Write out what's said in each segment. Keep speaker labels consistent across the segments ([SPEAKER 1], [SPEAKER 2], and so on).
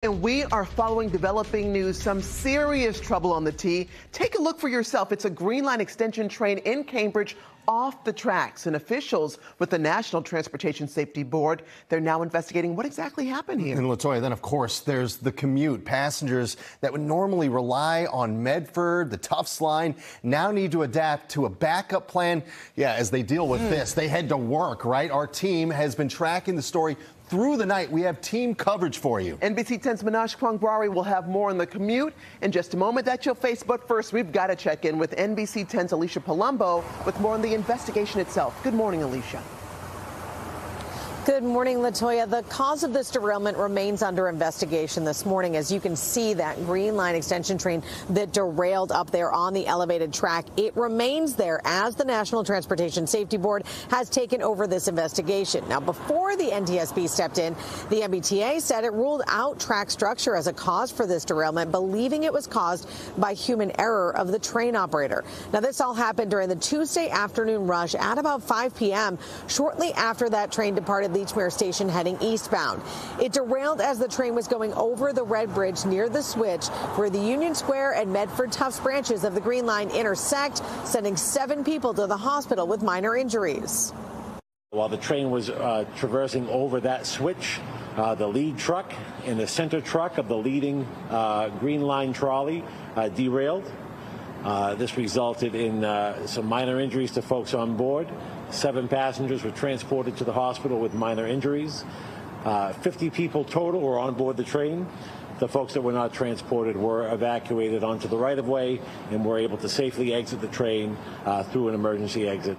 [SPEAKER 1] And we are following developing news, some serious trouble on the T. Take a look for yourself. It's a Green Line extension train in Cambridge off the tracks. And officials with the National Transportation Safety Board, they're now investigating what exactly happened here.
[SPEAKER 2] And Latoya, then of course there's the commute. Passengers that would normally rely on Medford, the Tufts line, now need to adapt to a backup plan. Yeah, as they deal with this, they head to work, right? Our team has been tracking the story through the night. We have team coverage for you.
[SPEAKER 1] NBC 10's Manoj Kwangwari will have more on the commute in just a moment. That's your face. But first, we've got to check in with NBC 10's Alicia Palumbo with more on the investigation itself. Good morning, Alicia.
[SPEAKER 3] Good morning, Latoya. The cause of this derailment remains under investigation this morning. As you can see, that Green Line extension train that derailed up there on the elevated track, it remains there as the National Transportation Safety Board has taken over this investigation. Now, before the NTSB stepped in, the MBTA said it ruled out track structure as a cause for this derailment, believing it was caused by human error of the train operator. Now, this all happened during the Tuesday afternoon rush at about 5 p.m., shortly after that train departed Leechmere Station heading eastbound. It derailed as the train was going over the Red Bridge near the switch where the Union Square and Medford Tufts branches of the Green Line intersect, sending 7 people to the hospital with minor injuries.
[SPEAKER 4] While the train was traversing over that switch, the lead truck and the center truck of the leading Green Line trolley derailed. This resulted in some minor injuries to folks on board. 7 passengers were transported to the hospital with minor injuries. 50 people total were on board the train. The folks that were not transported were evacuated onto the right-of-way and were able to safely exit the train through an emergency exit.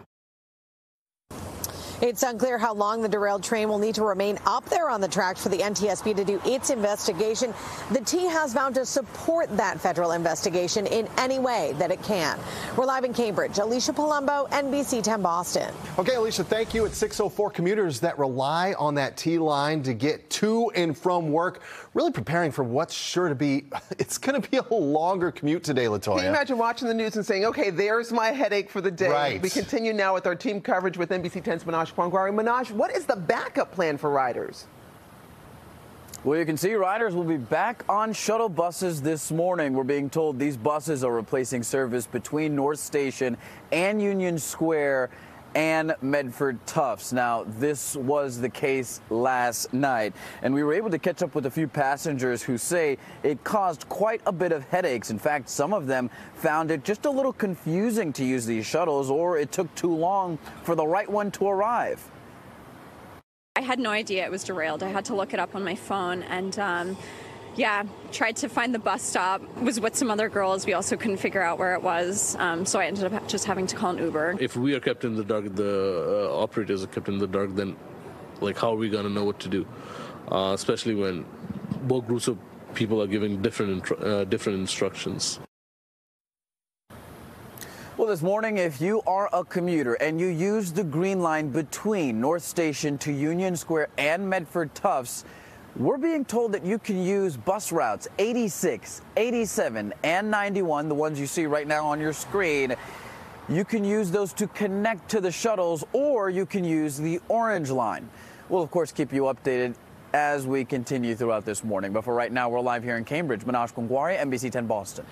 [SPEAKER 3] It's unclear how long the derailed train will need to remain up there on the tracks for the NTSB to do its investigation. The T has vowed to support that federal investigation in any way that it can. We're live in Cambridge. Alicia Palumbo, NBC 10 Boston.
[SPEAKER 2] Okay, Alicia, thank you. At 6:04, commuters that rely on that T line to get to and from work really preparing for what's sure to be, it's going to be a longer commute today, Latoya.
[SPEAKER 1] Can you imagine watching the news and saying, okay, there's my headache for the day?
[SPEAKER 2] Right.
[SPEAKER 1] We continue now with our team coverage with NBC 10's Manoj Kwangwari. Manoj, what is the backup plan for riders?
[SPEAKER 5] Well, you can see riders will be back on shuttle buses this morning. We're being told these buses are replacing service between North Station and Union Square and Medford Tufts. Now, this was the case last night, and we were able to catch up with a few passengers who say it caused quite a bit of headaches. In fact, some of them found it just a little confusing to use these shuttles, or it took too long for the right one to arrive.
[SPEAKER 6] I had no idea it was derailed. I had to look it up on my phone, and yeah, tried to find the bus stop. Was with some other girls. We also couldn't figure out where it was, so I ended up just having to call an Uber.
[SPEAKER 7] If we are kept in the dark, the operators are kept in the dark, then like how are we going to know what to do? Especially when both groups of people are giving different instructions.
[SPEAKER 5] Well, this morning, if you are a commuter and you use the Green Line between North Station to Union Square and Medford Tufts, we're being told that you can use bus routes 86, 87, and 91, the ones you see right now on your screen. You can use those to connect to the shuttles, or you can use the Orange Line. We'll, of course, keep you updated as we continue throughout this morning. But for right now, we're live here in Cambridge. Manoj Kwangwari, NBC 10 Boston.